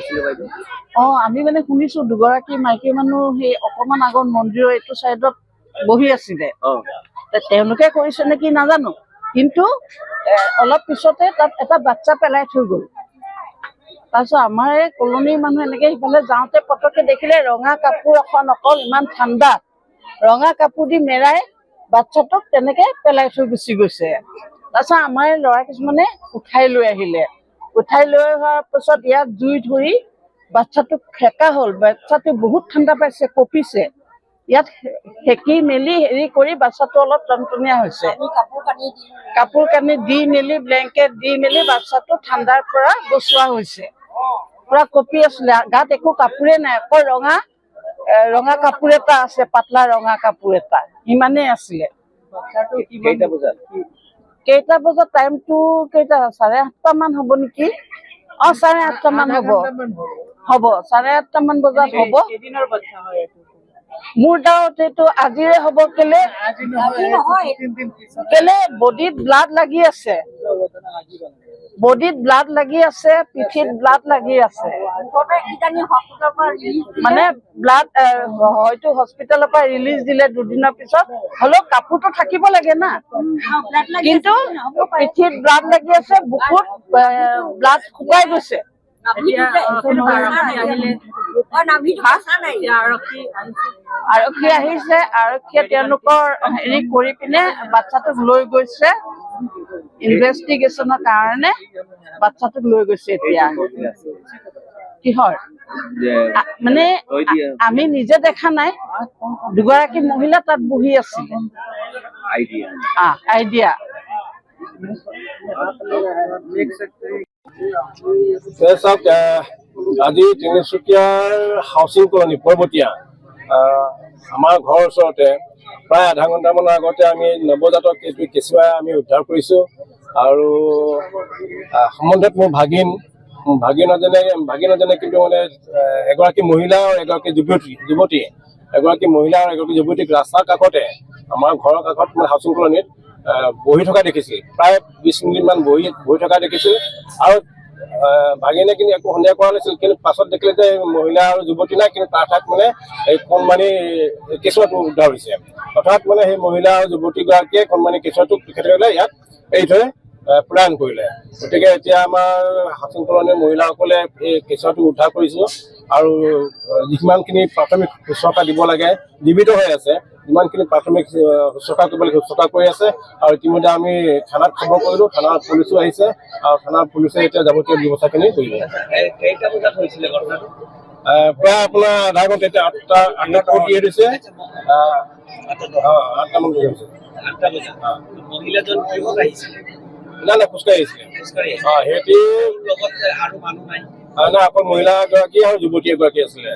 হৈছিলে বাইদেউ? আমি মানে শুনিছো দুগৰাকী মাইকী মানুহ সেই অকমান আগত মন্দিৰৰ এইটো চাইডত বহি আছিলে। তেওঁলোকে কৰিছে নেকি নাজানো, কিন্তু অলপ পিছতে তাত এটা বাচ্চা পেলাই থৈ গ'ল। তাৰপিছত আমাৰ এই কলনীৰ মানুহ এনেকে সিফালে যাওঁতে পটককে দেখিলে ৰঙা কাপোৰ এখন, অকল ইমান ঠাণ্ডা ৰঙা কাপোৰ দি মেৰাই বাচ্ছাটোক তেনেকে পেলাই থৈ গুচি গৈছে। তাৰপিছত আমাৰ ল'ৰা কিছুমানে উঠাই লৈ আহিলে। উঠাই লৈ অহাৰ পিছত ইয়াক জুই ধৰি বাচ্ছাটোক সেকা হ'ল। বাচ্ছাটো বহুত ঠাণ্ডা পাইছে, কঁপিছে। ইয়াত সেকি মেলি হেৰি কৰি বাচ্ছাটো অলপ টনটনীয়া হৈছে। কাপোৰ কানি দি মেলি, ব্লেংকেট দি মেলি বাচ্ছাটো ঠাণ্ডাৰ পৰা বচোৱা হৈছে। পুৰা কঁপি আছিলে, গাত একো কাপোৰে নাই, অকল ৰঙা কাপোৰ এটা আছে, পাতলা ৰঙা কাপোৰ এটা, ইমানেই আছিলে। কেইটা বজাত টাইমটো কেইটা 8:30 মান হ'ব নেকি? 8:30 মান হ'ব, 8:30 মান বজাত হ'ব। মোৰ ডাউট এইটো আজিৰে হ'ব। কেলে বডিত ব্লাড লাগি আছে, পিঠিত ব্লাড লাগি আছে। মানে ব্লাড হয়তো হস্পিটেলৰ পৰা ৰিলিজ দিলে দুদিনৰ পিছত, হ'লেও কাপোৰটো থাকিব লাগে না। কিন্তু পিঠিত ব্লাড লাগি আছে, বুকুত ব্লাড শুকাই গৈছে। আৰক্ষী আহিছে, আৰক্ষীয়ে তেওঁলোকৰ হেৰি কৰি পিনে বাচ্ছাটোক লৈ গৈছে ইনভেষ্টিগেশ্যনৰ কাৰণে। বাচ্ছাটোক লৈ গৈছে এতিয়া। কিহৰ মানে আমি নিজে দেখা নাই, দুগৰাকী মহিলা তাত বহি আছিলে। আইডিয়া চাওক, আজি তিনিচুকীয়াৰ হাউচিং কলনী পৰ্বতীয়া আমাৰ ঘৰৰ ওচৰতে প্ৰায় আধা ঘণ্টামানৰ আগতে আমি নৱজাতক এইটো কেঁচুৱা আমি উদ্ধাৰ কৰিছোঁ। আৰু সম্বন্ধত মোৰ ভাগিনজনে কিন্তু মানে এগৰাকী মহিলা আৰু এগৰাকী যুৱতী যুৱতীক ৰাস্তাৰ কাষতে, আমাৰ ঘৰৰ কাষত মানে হাউচিং কলনীত বহি থকা দেখিছিল। প্ৰায় 20 মিনিটমান বহি থকা দেখিছিল। আৰু ভাগিনে কিন্তু একো সন্দেহ কৰা নাছিল, কিন্তু পাছত দেখিলে যে মহিলা আৰু যুৱতী নাই, কিন্তু তাৰ ঠাইত মানে এই কণমানি কেঁচুৱাটো উদ্ধাৰ হৈছে। অৰ্থাৎ মানে সেই মহিলা আৰু যুৱতীগৰাকীয়ে কণমানি কেঁচুৱাটোক তেখেতসকলে ইয়াত এৰি থৈ পলায়ন কৰিলে। গতিকে এতিয়া আমাৰ হাউচিং কলনীৰ মহিলাসকলে এই কেঁচুৱাটো উদ্ধাৰ কৰিছোঁ। আৰু যিমানখিনি প্ৰাথমিক শুশ্ৰূষা দিব লাগে, জীৱিত হৈ আছে, যিমানখিনি প্ৰাথমিক শুশ্ৰূষা কৰিব লাগে শুশ্ৰূষা কৰি আছে। আৰু ইতিমধ্যে আমি থানাত খবৰ কৰিলোঁ, থানাৰ পুলিচো আহিছে, আৰু থানাৰ পুলিচে এতিয়া যাৱতীয় ব্যৱস্থাখিনি কৰিব। কেইটা বজাত হৈছিলে ঘটনাটো? প্ৰায় আপোনাৰ আধা ঘণ্টা, এতিয়া 8টা দিয়ে দিছে। 8টামান বজাত। মহিলাজন কিহত আহিছিলে? নাই, খোজকাঢ়ি আহিছিলে। সিহঁতি নাই, অকল মহিলাগৰাকী আৰু যুৱতী এগৰাকী আছিলে।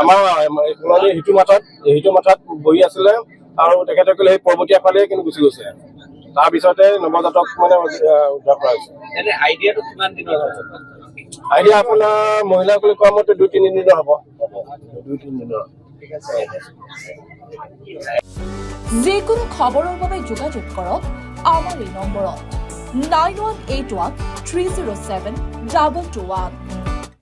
আমাৰ সিটো মাথাত বহি আছিলে, আৰু তেখেতসকলে সেই পৰ্বতীয়া ফালে কিন্তু গুচি গৈছে। তাৰপিছতে নৱজাতক মানে উদ্ধাৰ কৰা হৈছে। আইডিয়াটো কিমান দিনৰ হ'ব? আইডিয়া আপোনাৰ মহিলাসকলে কোৱা মতে 2-3 দিনৰ হ'ব। 2-3 দিনৰ। যিকোনো খবৰৰ বাবে যোগাযোগ কৰক আমাৰ এই নম্বৰত 9181 307 221।